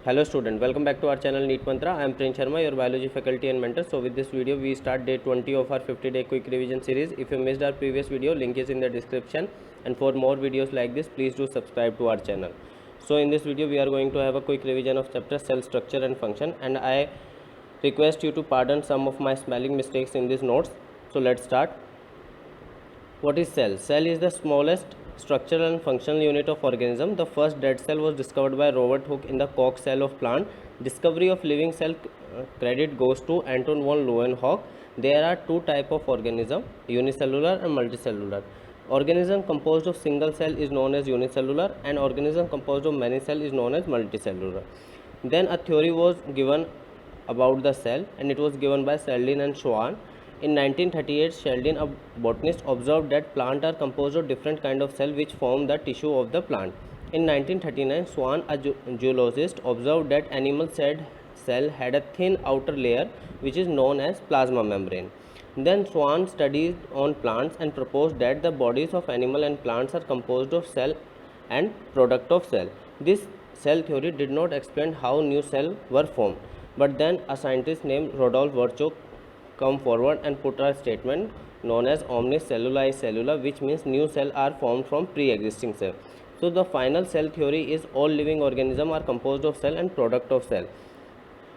Hello student, welcome back to our channel NEET Mantra. I am Prince Sharma, your biology faculty and mentor. So with this video we start day 20 of our 50-day quick revision series. If you missed our previous video, link is in the description, and for more videos like this please do subscribe to our channel. So in this video we are going to have a quick revision of chapter cell structure and function, and I request you to pardon some of my spelling mistakes in these notes. So let's start. What is cell? Cell is the smallest structural and functional unit of organism. The first dead cell was discovered by Robert Hooke in the cork cell of plant. Discovery of living cell credit goes to Anton von Leeuwenhoek. There are two types of organism, unicellular and multicellular. Organism composed of single cell is known as unicellular, and organism composed of many cell is known as multicellular. Then a theory was given about the cell, and it was given by Selden and Schwann. In 1938, Sheldon, a botanist, observed that plants are composed of different kinds of cells which form the tissue of the plant. In 1939, Swan, a zoologist, observed that animal cell had a thin outer layer which is known as plasma membrane. Then Swan studied on plants and proposed that the bodies of animal and plants are composed of cell and product of cell. This cell theory did not explain how new cells were formed, but then a scientist named Rodolphe Virchow come forward and put a statement known as omnis cellula is cellula, which means new cells are formed from pre-existing cell. So the final cell theory is all living organisms are composed of cell and product of cell,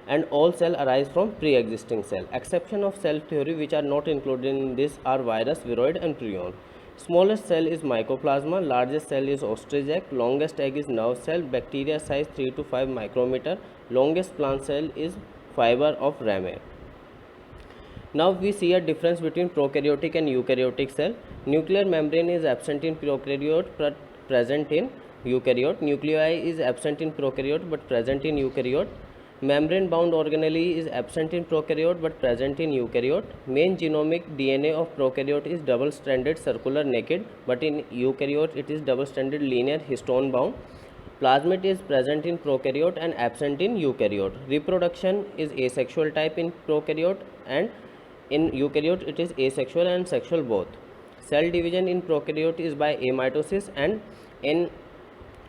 and all cell arise from pre-existing cell. Exception of cell theory which are not included in this are virus, viroid and prion. Smallest cell is mycoplasma, largest cell is ostrich egg, longest egg is nerve cell, bacteria size 3 to 5 micrometer, longest plant cell is fiber of rami. Now we see a difference between prokaryotic and eukaryotic cell. Nuclear membrane is absent in prokaryote but present in eukaryote. Nuclei is absent in prokaryote but present in eukaryote. Membrane bound organelle is absent in prokaryote but present in eukaryote. Main genomic DNA of prokaryote is double stranded circular naked, but in eukaryote it is double stranded linear histone bound. Plasmid is present in prokaryote and absent in eukaryote. Reproduction is asexual type in prokaryote, and in eukaryote it is asexual and sexual both. Cell division in prokaryote is by amitosis, and in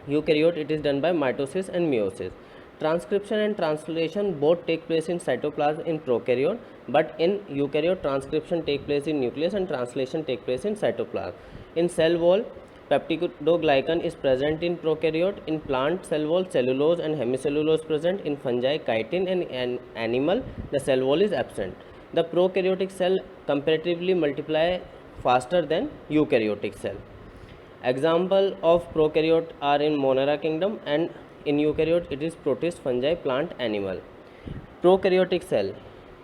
eukaryote it is done by mitosis and meiosis. Transcription and translation both take place in cytoplasm in prokaryote, but in eukaryote transcription take place in nucleus and translation take place in cytoplasm. In cell wall, peptidoglycan is present in prokaryote. In plant cell wall, cellulose and hemicellulose present. In fungi, chitin, and in animal the cell wall is absent. The prokaryotic cell comparatively multiply faster than eukaryotic cell. Example of prokaryote are in Monera kingdom, and in eukaryote it is protist, fungi, plant, animal. Prokaryotic cell,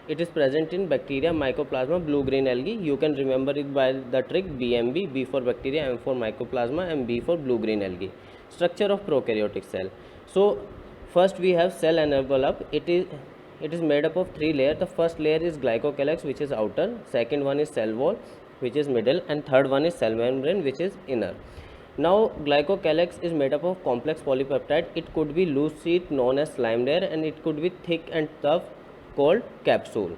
it is present in bacteria, mycoplasma, blue-green algae. You can remember it by the trick BMB, B for bacteria, M for mycoplasma, and B for blue-green algae. Structure of prokaryotic cell. So first we have cell envelope. It is made up of three layers. The first layer is glycocalyx, which is outer. Second one is cell wall, which is middle, and third one is cell membrane, which is inner. Now glycocalyx is made up of complex polypeptide. It could be loose sheet known as slime layer, and it could be thick and tough called capsule.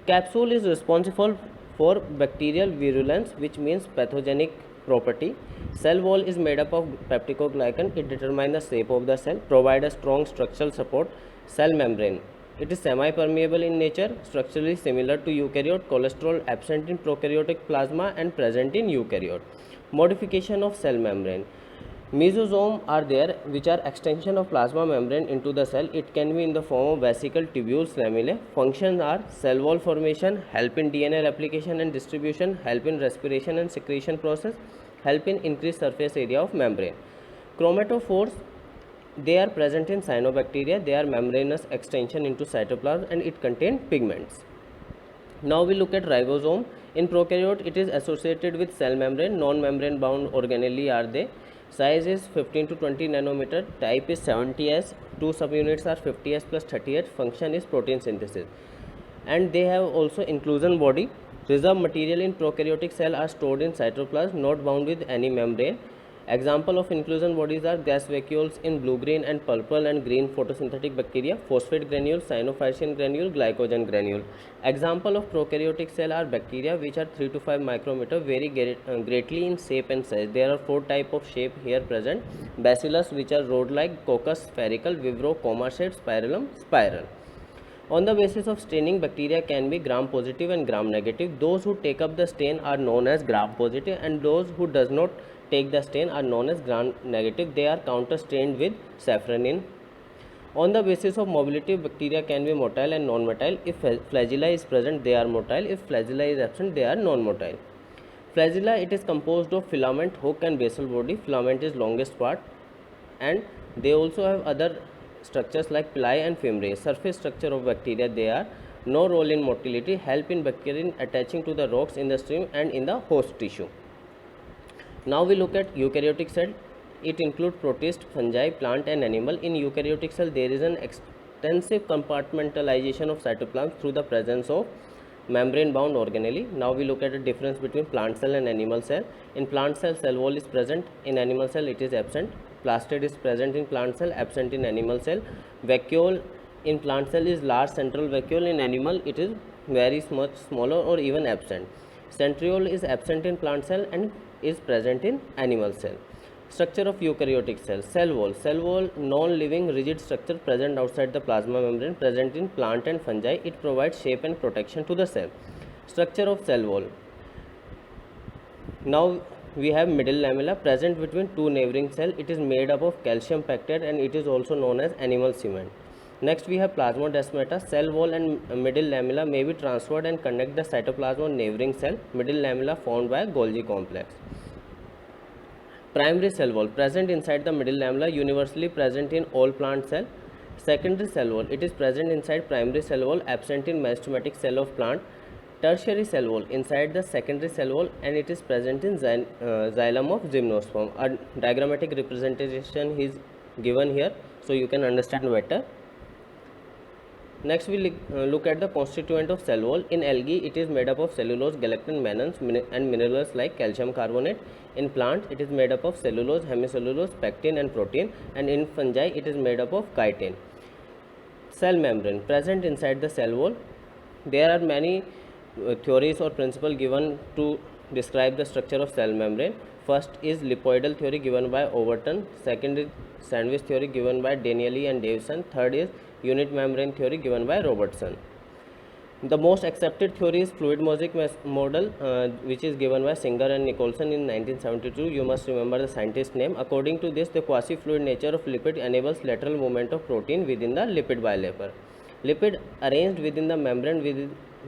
Capsule is responsible for bacterial virulence, which means pathogenic property. Cell wall is made up of peptidoglycan. It determines the shape of the cell, provide a strong structural support. Cell membrane, it is semi-permeable in nature, structurally similar to eukaryote. Cholesterol absent in prokaryotic plasma and present in eukaryote. Modification of cell membrane. Mesosome are there, which are extension of plasma membrane into the cell. It can be in the form of vesicle, tubules, lamellae. Functions are cell wall formation, help in DNA replication and distribution, help in respiration and secretion process, help in increased surface area of membrane. Chromatophores, they are present in cyanobacteria. They are membranous extension into cytoplasm, and it contains pigments. Now we look at ribosome. In prokaryote it is associated with cell membrane. Non-membrane bound organelle are they. Size is 15 to 20 nanometer. Type is 70S. Two subunits are 50S plus 30H. Function is protein synthesis, and they have also inclusion body. Reserved material in prokaryotic cell are stored in cytoplasm, not bound with any membrane. Example of inclusion bodies are gas vacuoles in blue-green and purple and green photosynthetic bacteria, phosphate granule, cyanophycin granule, glycogen granule. Example of prokaryotic cell are bacteria which are 3 to 5 micrometer, vary greatly in shape and size. There are 4 type of shape here present: bacillus, which are rod-like, coccus, spherical, vibrio, comma shaped, spirillum, spiral. On the basis of staining, bacteria can be gram positive and gram negative. Those who take up the stain are known as gram positive, and those who does not take the stain are known as gram negative. They are counter stained with safranin. On the basis of mobility, bacteria can be motile and non-motile. If flagella is present, they are motile. If flagella is absent, they are non-motile. Flagella, it is composed of filament, hook and basal body. Filament is longest part, and they also have other structures like pili and fimbriae. Surface structure of bacteria, they are no role in motility, help in bacteria in attaching to the rocks in the stream and in the host tissue. Now we look at eukaryotic cell. It includes protist, fungi, plant and animal. In eukaryotic cell, there is an extensive compartmentalization of cytoplasm through the presence of membrane bound organelle. Now we look at the difference between plant cell and animal cell. In plant cell, cell wall is present. In animal cell, it is absent. Plastid is present in plant cell, absent in animal cell. Vacuole in plant cell is large central vacuole. In animal, it is very much smaller or even absent. Centriole is absent in plant cell and is present in animal cell. Structure of eukaryotic cell. Cell wall, non-living rigid structure present outside the plasma membrane, present in plant and fungi. It provides shape and protection to the cell. Structure of cell wall. Now we have middle lamella present between two neighboring cells. It is made up of calcium pectate and it is also known as animal cement. Next we have plasmodesmata. Cell wall and middle lamella may be transferred and connect the cytoplasm on neighboring cell. Middle lamella formed by Golgi complex. Primary cell wall present inside the middle lamella, universally present in all plant cell. Secondary cell wall, it is present inside primary cell wall, absent in meristematic cell of plant. Tertiary cell wall inside the secondary cell wall and it is present in xylem of gymnosperm. A diagrammatic representation is given here so you can understand better. Next we look at the constituent of cell wall. In algae, it is made up of cellulose, gelatin, mannans and minerals like calcium carbonate. In plant, it is made up of cellulose, hemicellulose, pectin and protein, and in fungi, it is made up of chitin. Cell membrane present inside the cell wall. There are many theories or principles given to describe the structure of cell membrane. First is lipoidal theory given by Overton. Second is sandwich theory given by Danieli and Davison. Third is unit membrane theory given by Robertson. The most accepted theory is fluid mosaic model, which is given by Singer and Nicholson in 1972. You must remember the scientist name. According to this, the quasi-fluid nature of lipid enables lateral movement of protein within the lipid bilayer. Lipid arranged within the membrane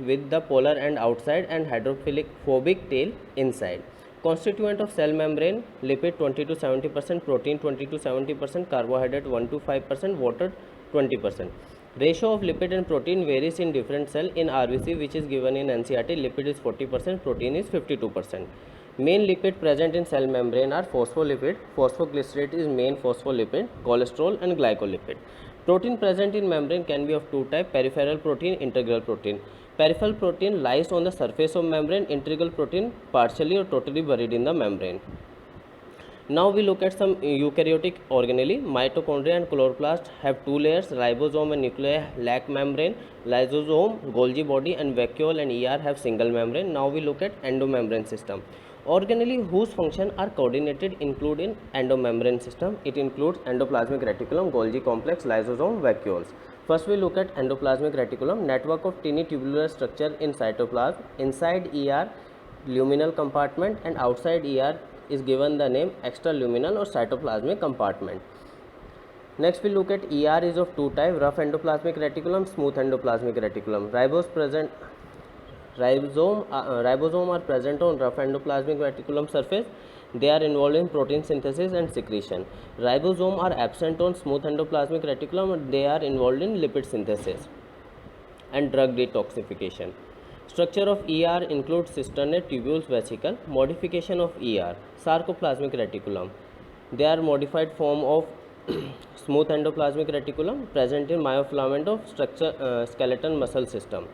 with the polar end outside and hydrophilic phobic tail inside. Constituent of cell membrane: lipid 20 to 70%, protein 20 to 70%, carbohydrate 1 to 5%, water 20%. Ratio of lipid and protein varies in different cell. In RBC, which is given in NCERT, lipid is 40%, protein is 52%. Main lipid present in cell membrane are phospholipid. Phosphoglycerate is main phospholipid, cholesterol and glycolipid. Protein present in membrane can be of two types: peripheral protein, integral protein. Peripheral protein lies on the surface of membrane, integral protein partially or totally buried in the membrane. Now we look at some eukaryotic organelle. Mitochondria and chloroplast have two layers. Ribosome and nuclei lack membrane. Lysosome, Golgi body and vacuole and ER have single membrane. Now we look at endomembrane system. Organelle whose function are coordinated include in endomembrane system. It includes endoplasmic reticulum, Golgi complex, lysosome, vacuoles. First we look at endoplasmic reticulum, network of tiny tubular structure in cytoplasm. Inside ER, luminal compartment, and outside ER is given the name extraluminal or cytoplasmic compartment. Next we look at ER is of two types: rough endoplasmic reticulum, smooth endoplasmic reticulum. Ribosome are present on rough endoplasmic reticulum surface. They are involved in protein synthesis and secretion. Ribosome are absent on smooth endoplasmic reticulum. They are involved in lipid synthesis and drug detoxification. Structure of ER includes cisternae, tubules, vesicle. Modification of ER: sarcoplasmic reticulum. They are modified form of smooth endoplasmic reticulum present in myofilament of skeleton muscle system.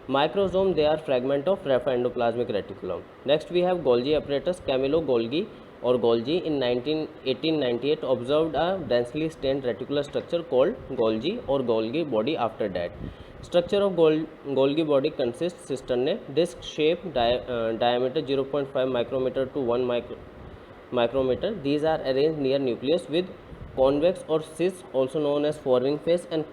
Microsome: they are fragment of rough endoplasmic reticulum. Next we have Golgi apparatus, Camilo, Golgi or Golgi in 1898 observed a densely stained reticular structure called Golgi or Golgi body. After that, structure of Golgi body consists cistern disc shape, diameter 0.5 micrometer to 1 micrometer. These are arranged near nucleus with convex or cis, also known as forming phase, and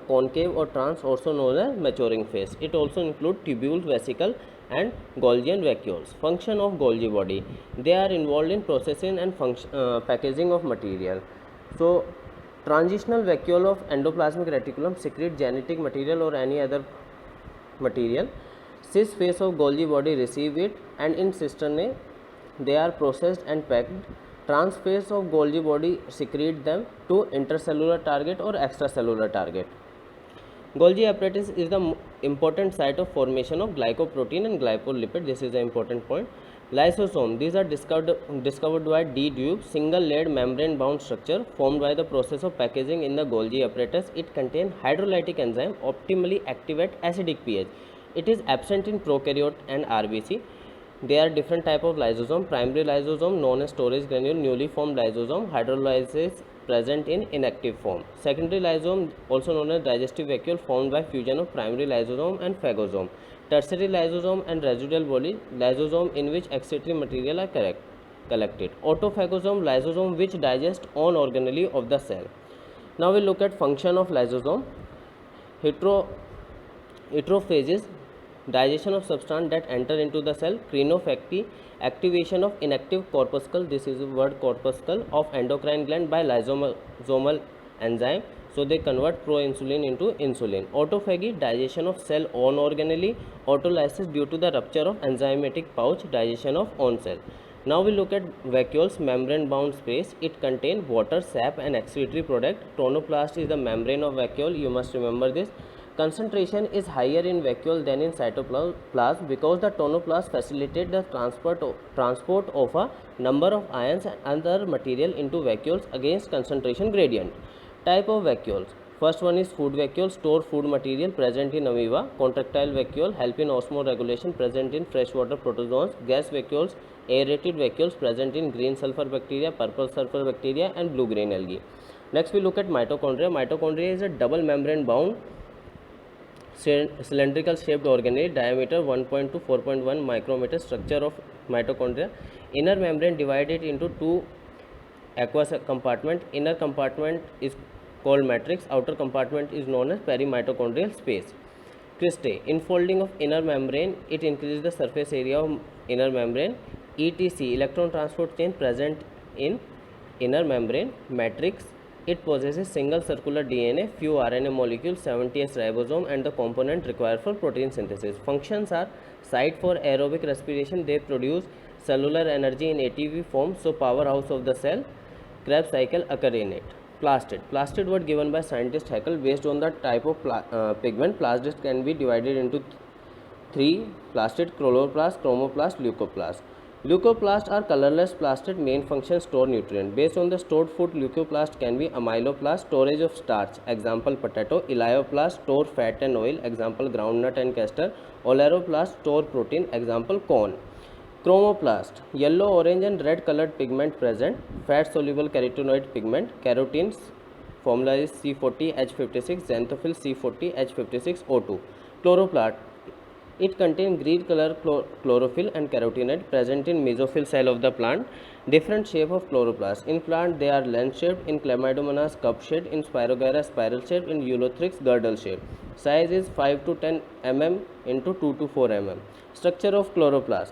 concave or trans, also known as maturing phase. It also includes tubules, vesicle, and Golgi vacuoles. Function of Golgi body: they are involved in processing and packaging of material. So, transitional vacuole of endoplasmic reticulum secrete genetic material or any other material. Cis phase of Golgi body receive it, and in cisternae they are processed and packed. Trans phase of Golgi body secrete them to intercellular target or extracellular target. Golgi apparatus is the important site of formation of glycoprotein and glycolipid. This is the important point. Lysosome: these are discovered by D. Dube, single layered membrane bound structure formed by the process of packaging in the Golgi apparatus. It contains hydrolytic enzyme optimally active at acidic pH. It is absent in prokaryote and RBC. There are different type of lysosome. Primary lysosome known as storage granule, newly formed lysosome, hydrolysis present in inactive form. Secondary lysosome, also known as digestive vacuole, formed by fusion of primary lysosome and phagosome. Tertiary lysosome and residual body lysosome in which excretory material are collected. Autophagosome, lysosome which digest own organelle of the cell. Now we look at function of lysosome. Heterophages, digestion of substance that enter into the cell. Crenophagy, activation of inactive corpuscle, this is the word corpuscle, of endocrine gland by lysosomal enzyme. So they convert proinsulin into insulin. Autophagy, digestion of cell own organelle. Autolysis, due to the rupture of enzymatic pouch, digestion of own cell. Now we look at vacuoles, membrane bound space. It contains water, sap, and excretory product. Tonoplast is the membrane of vacuole, you must remember this. Concentration is higher in vacuole than in cytoplasm because the tonoplast facilitates the transport of a number of ions and other material into vacuoles against concentration gradient. Type of vacuoles: first one is food vacuole, store food material, present in amoeba. Contractile vacuole, help in osmoregulation, present in freshwater protozoans. Gas vacuoles, aerated vacuoles, present in green sulfur bacteria, purple sulfur bacteria, and blue green algae. Next we look at mitochondria. Mitochondria is a double membrane bound cylindrical shaped organelle, diameter 1.2 to 4.1 micrometer. Structure of mitochondria: inner membrane divided into two aqueous compartment. Inner compartment is called matrix, outer compartment is known as perimitochondrial space. Cristae: infolding of inner membrane, it increases the surface area of inner membrane. ETC, electron transport chain present in inner membrane. Matrix: it possesses single circular DNA, few RNA molecules, 70S ribosome, and the component required for protein synthesis. Functions are site for aerobic respiration, they produce cellular energy in ATP form, so powerhouse of the cell. Krebs cycle occur in it. Plastid. Plastid word given by scientist Haeckel based on the type of pigment. Plastid can be divided into three: plastid, chloroplast, chromoplast, leucoplast. Leucoplasts are colorless plastid. Main function: store nutrient. Based on the stored food, leucoplast can be amyloplast, storage of starch, example potato. Elioplast, store fat and oil, example groundnut and castor. Oleroplast, store protein, example corn. Chromoplast, yellow, orange, and red colored pigment present. Fat soluble carotenoid pigment. Carotenes, formula is C40H56, xanthophyll C40H56O2. Chloroplast, it contains green color chlorophyll and carotenoid present in mesophyll cell of the plant. Different shape of chloroplast. In plant they are lens shaped, in Chlamydomonas cup shaped, in Spirogyra spiral shaped, in Eulothrix girdle shaped. Size is 5 to 10 mm into 2 to 4 mm. Structure of chloroplast: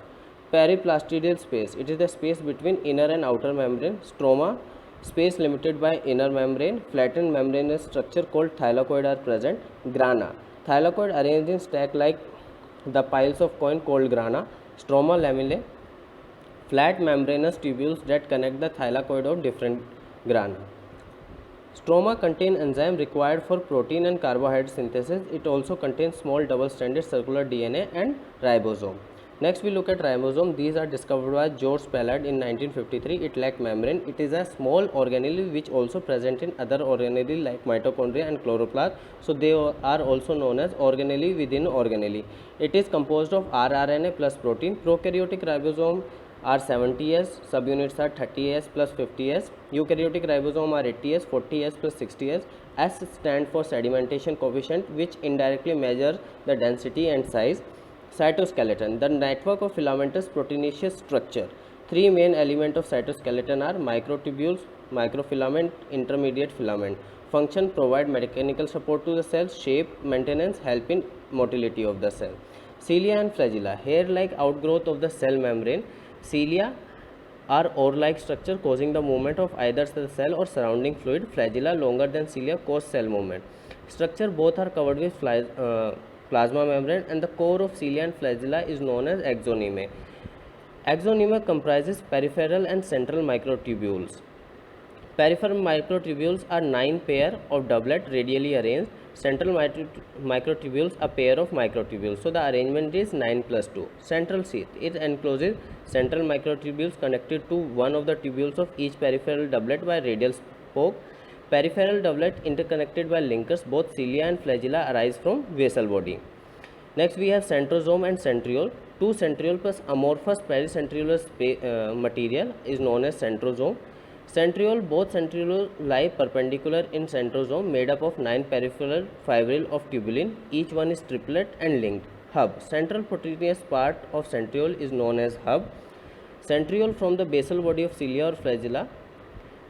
periplastidial space, it is the space between inner and outer membrane. Stroma, space limited by inner membrane. Flattened membranous structure called thylakoid are present. Grana, thylakoid arranged in stack like the piles of coin called grana. Stroma lamellae, flat membranous tubules that connect the thylakoid of different grana. Stroma contain enzyme required for protein and carbohydrate synthesis. It also contains small double-stranded circular DNA and ribosome. Next we look at ribosome. These are discovered by George Pallard in 1953. It lacks membrane. It is a small organelle which also present in other organelle like mitochondria and chloroplast. So they are also known as organelle within organelle. It is composed of rRNA plus protein. Prokaryotic ribosome are 70s, subunits are 30s plus 50s. Eukaryotic ribosome are 80s, 40s plus 60s. S stand for sedimentation coefficient, which indirectly measures the density and size. Cytoskeleton, the network of filamentous proteinaceous structure. Three main elements of cytoskeleton are microtubules, microfilament, intermediate filament. Function: provide mechanical support to the cells. Shape: maintenance, help in motility of the cell. Cilia and flagella, hair-like outgrowth of the cell membrane. Cilia are oar-like structure causing the movement of either the cell or surrounding fluid. Flagella, longer than cilia, cause cell movement. Structure: both are covered with plasma membrane, and the core of cilia and flagella is known as axoneme. Axoneme comprises peripheral and central microtubules. Peripheral microtubules are 9 pair of doublet radially arranged. Central microtubules a pair of microtubules. So the arrangement is 9 plus 2. Central sheath, it encloses central microtubules connected to one of the tubules of each peripheral doublet by radial spoke. Peripheral doublet interconnected by linkers. Both cilia and flagella arise from vessel body. Next we have centrosome and centriole. Two centriole plus amorphous pericentriolar material is known as centrosome. Centriole, both centrioles lie perpendicular in centrosome, made up of 9 peripheral fibril of tubulin. Each one is triplet and linked. Hub, central proteinous part of centriole is known as hub. Centriole from the basal body of cilia or flagella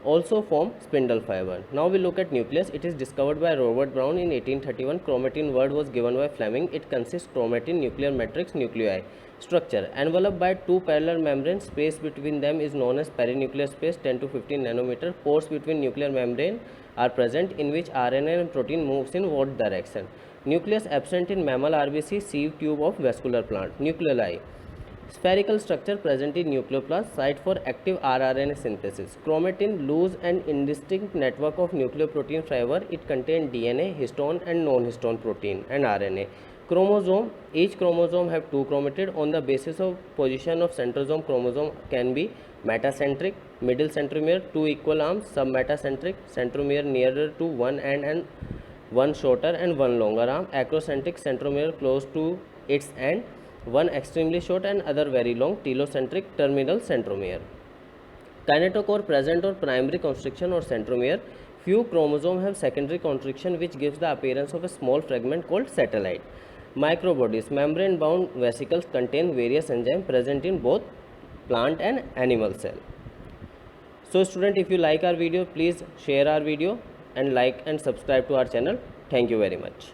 also form spindle fiber. Now we look at nucleus. It is discovered by Robert Brown in 1831. Chromatin word was given by Fleming. It consists chromatin, nuclear matrix, nuclei. Structure: enveloped by two parallel membranes. Space between them is known as perinuclear space, 10 to 15 nanometer. Pores between nuclear membrane are present, in which RNA and protein moves in what direction. Nucleus absent in mammal RBC, sieve tube of vascular plant. Nucleoli: spherical structure present in nucleoplast, site for active rRNA synthesis. Chromatin, loose and indistinct network of nucleoprotein fiber. It contains DNA, histone and non-histone protein and RNA. Chromosome, each chromosome have two chromatid. On the basis of position of centrosome, chromosome can be metacentric, middle centromere, two equal arms, submetacentric, centromere nearer to one end and one shorter and one longer arm, acrocentric, centromere close to its end, one extremely short and other very long, telocentric, terminal centromere. Kinetochore present on primary constriction or centromere. Few chromosomes have secondary constriction, which gives the appearance of a small fragment called satellite. Microbodies, membrane bound vesicles, contain various enzymes present in both plant and animal cell. So student, if you like our video, please share our video and like and subscribe to our channel. Thank you very much.